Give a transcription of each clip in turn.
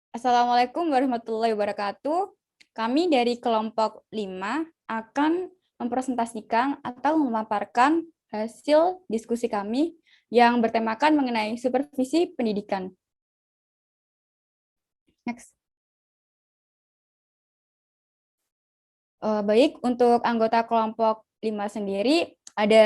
Assalamualaikum warahmatullahi wabarakatuh. Kami dari kelompok 5 akan mempresentasikan atau memaparkan hasil diskusi kami yang bertemakan mengenai supervisi pendidikan. Next. Baik, untuk anggota kelompok 5 sendiri, ada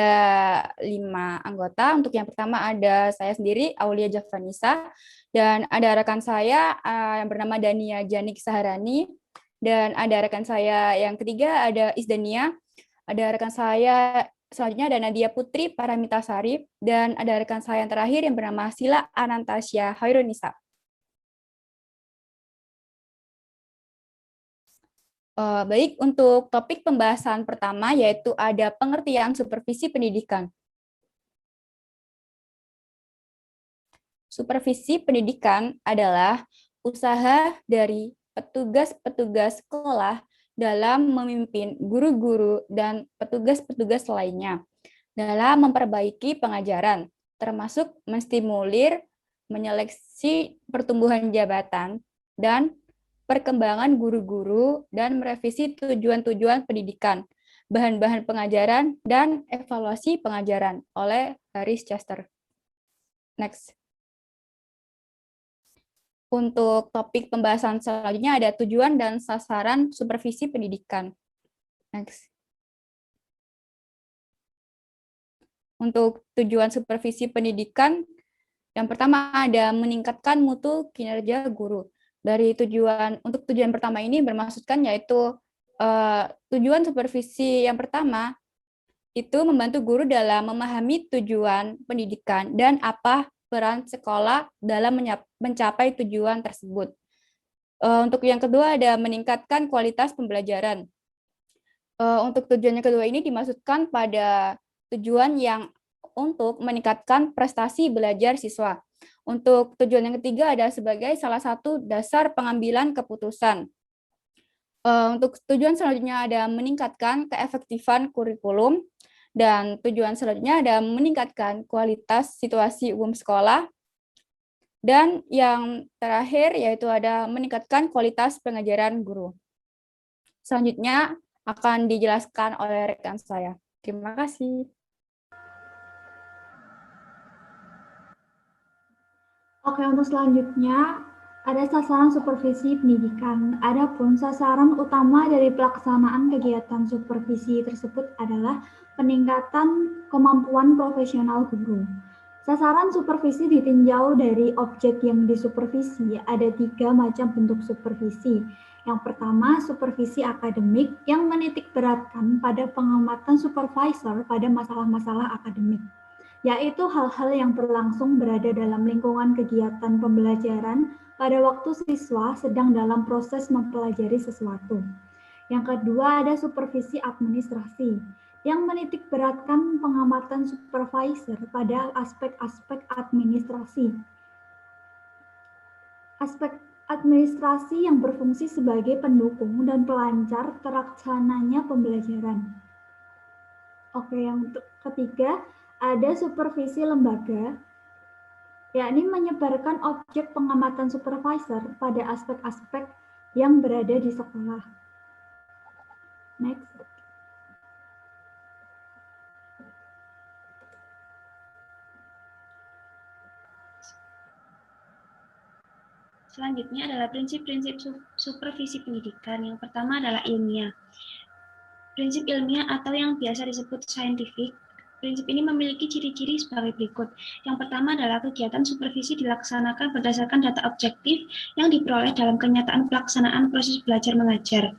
5 anggota. Untuk yang pertama ada saya sendiri, Aulia Javanisa, dan ada rekan saya yang bernama Dania Janik Saharani, dan ada rekan saya yang ketiga ada Isdania, ada rekan saya selanjutnya ada Nadia Putri Paramitasari, dan ada rekan saya yang terakhir yang bernama Sila Anantasya Hoirunisa. Baik, untuk topik pembahasan pertama yaitu ada pengertian supervisi pendidikan. Supervisi pendidikan adalah usaha dari petugas-petugas sekolah dalam memimpin guru-guru dan petugas-petugas lainnya dalam memperbaiki pengajaran, termasuk menstimulir, menyeleksi pertumbuhan jabatan, dan perkembangan guru-guru, dan merevisi tujuan-tujuan pendidikan, bahan-bahan pengajaran, dan evaluasi pengajaran oleh Harris Chester. Next. Untuk topik pembahasan selanjutnya ada tujuan dan sasaran supervisi pendidikan. Next. Untuk tujuan supervisi pendidikan, yang pertama ada meningkatkan mutu kinerja guru. Untuk tujuan pertama ini bermaksudkan yaitu tujuan supervisi yang pertama itu membantu guru dalam memahami tujuan pendidikan dan apa peran sekolah dalam mencapai tujuan tersebut. Untuk yang kedua ada meningkatkan kualitas pembelajaran. Untuk tujuan yang kedua ini dimaksudkan pada tujuan yang untuk meningkatkan prestasi belajar siswa. Untuk tujuan yang ketiga ada sebagai salah satu dasar pengambilan keputusan. Untuk tujuan selanjutnya ada meningkatkan keefektifan kurikulum, dan tujuan selanjutnya ada meningkatkan kualitas situasi umum sekolah, dan yang terakhir yaitu ada meningkatkan kualitas pengajaran guru. Selanjutnya akan dijelaskan oleh rekan saya. Terima kasih. Oke, untuk selanjutnya ada sasaran supervisi pendidikan. Adapun sasaran utama dari pelaksanaan kegiatan supervisi tersebut adalah peningkatan kemampuan profesional guru. Sasaran supervisi ditinjau dari objek yang disupervisi. Ada 3 macam bentuk supervisi. Yang pertama, supervisi akademik yang menitik beratkan pada pengamatan supervisor pada masalah-masalah akademik, yaitu hal-hal yang berlangsung berada dalam lingkungan kegiatan pembelajaran pada waktu siswa sedang dalam proses mempelajari sesuatu. Yang kedua ada supervisi administrasi, yang menitik beratkan pengamatan supervisor pada aspek-aspek administrasi. Aspek administrasi yang berfungsi sebagai pendukung dan pelancar terlaksananya pembelajaran. Oke, yang ketiga ada supervisi lembaga, yakni menyebarkan objek pengamatan supervisor pada aspek-aspek yang berada di sekolah. Next. Selanjutnya adalah prinsip-prinsip supervisi pendidikan. Yang pertama adalah ilmiah. Prinsip ilmiah atau yang biasa disebut scientific, prinsip ini memiliki ciri-ciri sebagai berikut. Yang pertama adalah kegiatan supervisi dilaksanakan berdasarkan data objektif yang diperoleh dalam kenyataan pelaksanaan proses belajar mengajar.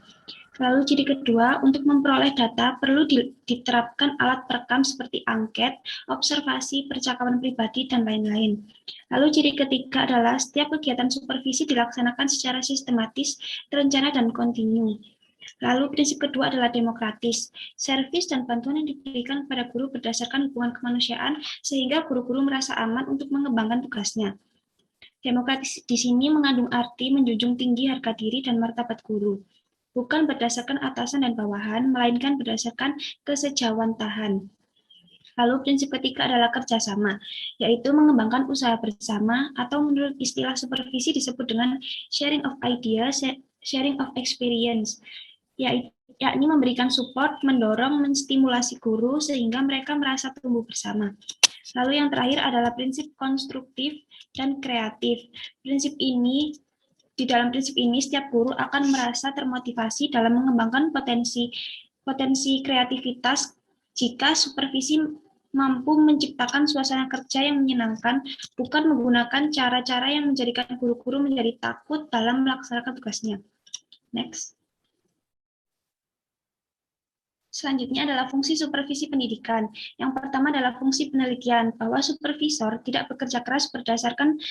Lalu ciri kedua, untuk memperoleh data perlu diterapkan alat perekam seperti angket, observasi, percakapan pribadi, dan lain-lain. Lalu ciri ketiga adalah setiap kegiatan supervisi dilaksanakan secara sistematis, terencana, dan kontinu. Lalu prinsip kedua adalah demokratis. Servis dan bantuan yang diberikan kepada guru berdasarkan hubungan kemanusiaan sehingga guru-guru merasa aman untuk mengembangkan tugasnya. Demokratis di sini mengandung arti menjunjung tinggi harga diri dan martabat guru, bukan berdasarkan atasan dan bawahan, melainkan berdasarkan kesejawantahan. Lalu prinsip ketiga adalah kerjasama, yaitu mengembangkan usaha bersama atau menurut istilah supervisi disebut dengan sharing of ideas, sharing of experience, yakni memberikan support, mendorong, menstimulasi guru sehingga mereka merasa tumbuh bersama. Lalu yang terakhir adalah prinsip konstruktif dan kreatif. Di dalam prinsip ini setiap guru akan merasa termotivasi dalam mengembangkan potensi kreativitas jika supervisi mampu menciptakan suasana kerja yang menyenangkan, bukan menggunakan cara-cara yang menjadikan guru-guru menjadi takut dalam melaksanakan tugasnya. Next. Selanjutnya adalah fungsi supervisi pendidikan. Yang pertama adalah fungsi penelitian, bahwa supervisor tidak bekerja keras berdasarkan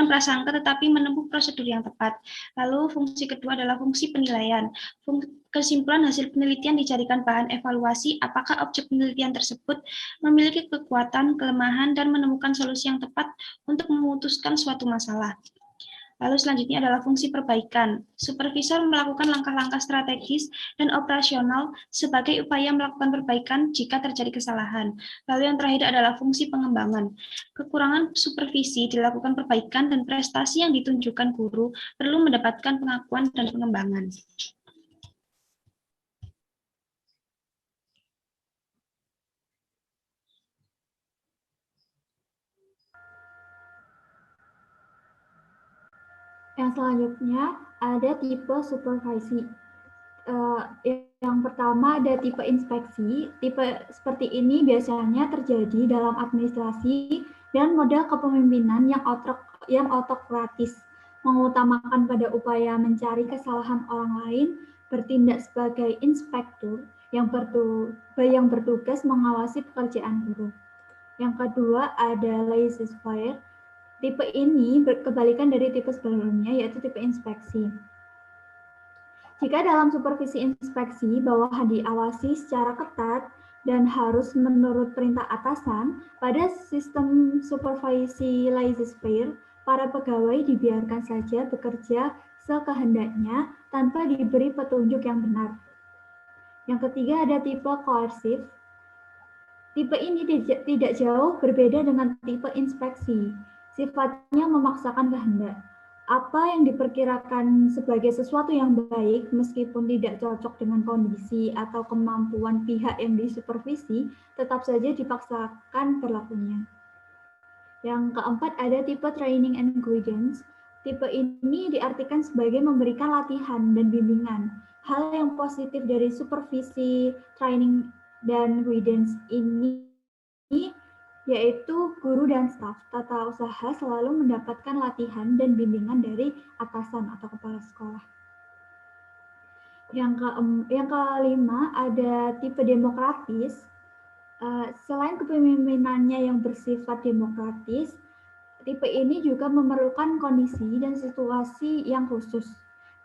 prasangka tetapi menempuh prosedur yang tepat. Lalu fungsi kedua adalah fungsi penilaian. Kesimpulan hasil penelitian dijadikan bahan evaluasi apakah objek penelitian tersebut memiliki kekuatan, kelemahan, dan menemukan solusi yang tepat untuk memutuskan suatu masalah. Lalu selanjutnya adalah fungsi perbaikan. Supervisor melakukan langkah-langkah strategis dan operasional sebagai upaya melakukan perbaikan jika terjadi kesalahan. Lalu yang terakhir adalah fungsi pengembangan. Kekurangan supervisi dilakukan perbaikan dan prestasi yang ditunjukkan guru perlu mendapatkan pengakuan dan pengembangan. Yang selanjutnya ada tipe supervisi. Yang pertama ada tipe inspeksi. Tipe seperti ini biasanya terjadi dalam administrasi dan model kepemimpinan yang autokratis, mengutamakan pada upaya mencari kesalahan orang lain, bertindak sebagai inspektur yang bertugas mengawasi pekerjaan guru. Yang kedua ada laissez-faire. Tipe ini kebalikan dari tipe sebelumnya, yaitu tipe inspeksi. Jika dalam supervisi inspeksi, bawahan diawasi secara ketat dan harus menurut perintah atasan, pada sistem supervisi laissez-faire, para pegawai dibiarkan saja bekerja sekehendaknya tanpa diberi petunjuk yang benar. Yang ketiga ada tipe koersif. Tipe ini tidak jauh berbeda dengan tipe inspeksi. Sifatnya memaksakan kehendak. Apa yang diperkirakan sebagai sesuatu yang baik, meskipun tidak cocok dengan kondisi atau kemampuan pihak yang disupervisi, tetap saja dipaksakan berlakunya. Yang keempat ada tipe training and guidance. Tipe ini diartikan sebagai memberikan latihan dan bimbingan. Hal yang positif dari supervisi, training, dan guidance ini yaitu guru dan staf tata usaha selalu mendapatkan latihan dan bimbingan dari atasan atau kepala sekolah. Yang kelima ada tipe demokratis. Selain kepemimpinannya yang bersifat demokratis, tipe ini juga memerlukan kondisi dan situasi yang khusus.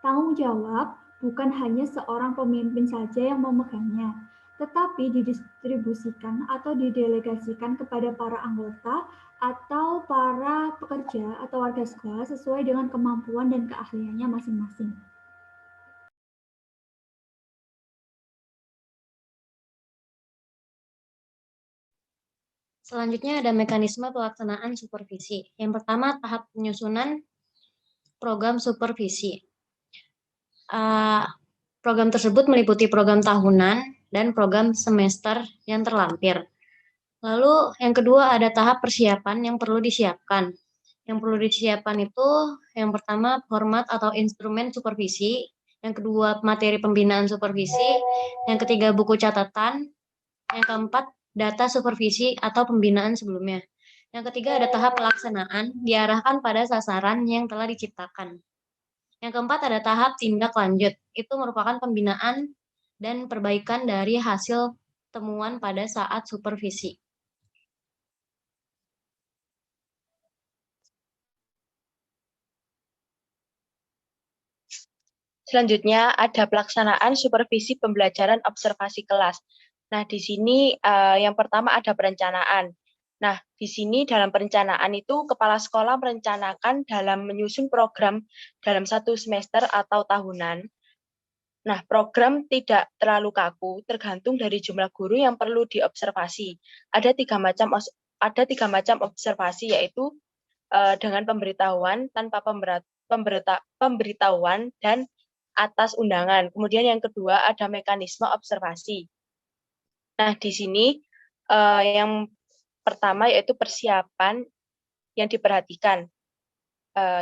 Tanggung jawab bukan hanya seorang pemimpin saja yang memegangnya, tetapi didistribusikan atau didelegasikan kepada para anggota atau para pekerja atau warga sekolah sesuai dengan kemampuan dan keahliannya masing-masing. Selanjutnya ada mekanisme pelaksanaan supervisi. Yang pertama, tahap penyusunan program supervisi. Program tersebut meliputi program tahunan dan program semester yang terlampir. Lalu yang kedua ada tahap persiapan yang perlu disiapkan. Yang perlu disiapkan itu yang pertama format atau instrumen supervisi, yang kedua materi pembinaan supervisi, yang ketiga buku catatan, yang keempat data supervisi atau pembinaan sebelumnya. Yang ketiga ada tahap pelaksanaan diarahkan pada sasaran yang telah diciptakan. Yang keempat ada tahap tindak lanjut, itu merupakan pembinaan dan perbaikan dari hasil temuan pada saat supervisi. Selanjutnya ada pelaksanaan supervisi pembelajaran observasi kelas. Nah, di sini yang pertama ada perencanaan. Nah, di sini dalam perencanaan itu kepala sekolah merencanakan dalam menyusun program dalam satu semester atau tahunan. Nah, program tidak terlalu kaku, tergantung dari jumlah guru yang perlu diobservasi. Ada tiga macam observasi, yaitu dengan pemberitahuan, tanpa pemberitahuan, dan atas undangan. Kemudian yang kedua ada mekanisme observasi. Nah, di sini yang pertama yaitu persiapan yang diperhatikan,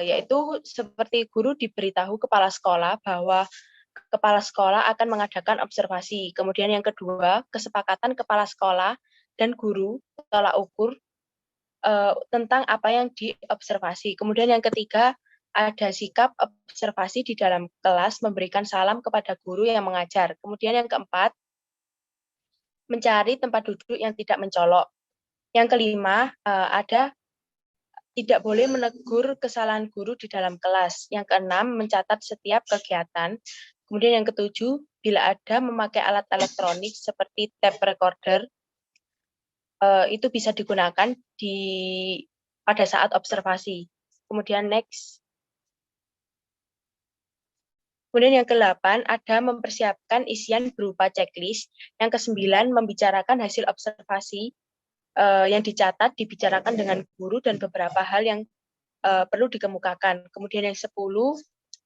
yaitu seperti guru diberitahu kepala sekolah bahwa kepala sekolah akan mengadakan observasi. Kemudian yang kedua, kesepakatan kepala sekolah dan guru tolak ukur tentang apa yang diobservasi. Kemudian yang ketiga, ada sikap observasi di dalam kelas, memberikan salam kepada guru yang mengajar. Kemudian yang keempat, mencari tempat duduk yang tidak mencolok. Yang kelima, ada tidak boleh menegur kesalahan guru di dalam kelas. Yang keenam, mencatat setiap kegiatan. Kemudian yang ketujuh, bila ada memakai alat elektronik seperti tape recorder, itu bisa digunakan pada saat observasi. Kemudian next. Kemudian yang ke-8 ada mempersiapkan isian berupa checklist. Yang ke-9 membicarakan hasil observasi yang dicatat, dibicarakan dengan guru dan beberapa hal yang perlu dikemukakan. Kemudian yang 10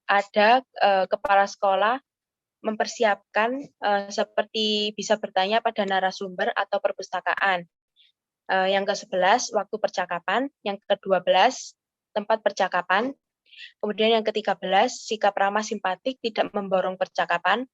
ada kepala sekolah mempersiapkan seperti bisa bertanya pada narasumber atau perpustakaan. Yang ke-11, waktu percakapan. Yang ke-12, tempat percakapan. Kemudian yang ke-13, sikap ramah simpatik, tidak memborong percakapan.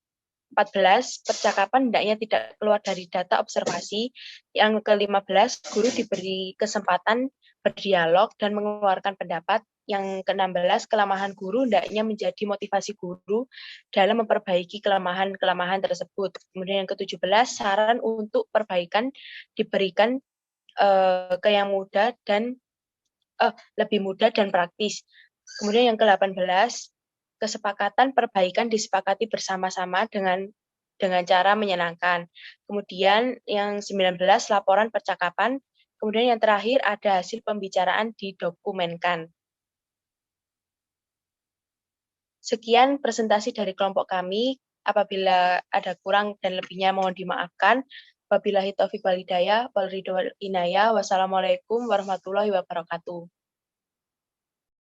14, percakapan hendaknya tidak keluar dari data observasi. Yang ke-15, guru diberi kesempatan berdialog dan mengeluarkan pendapat. Yang ke-16, kelemahan guru hendaknya menjadi motivasi guru dalam memperbaiki kelemahan-kelemahan tersebut. Kemudian yang ke-17, saran untuk perbaikan diberikan ke yang mudah dan lebih mudah dan praktis. Kemudian yang ke-18, kesepakatan perbaikan disepakati bersama-sama dengan cara menyenangkan. Kemudian yang 19, laporan percakapan. Kemudian yang terakhir ada hasil pembicaraan didokumenkan. Sekian presentasi dari kelompok kami. Apabila ada kurang dan lebihnya mohon dimaafkan. Wabillahi taufiq wal hidayah, wal ridho wal inayah. Wassalamualaikum warahmatullahi wabarakatuh.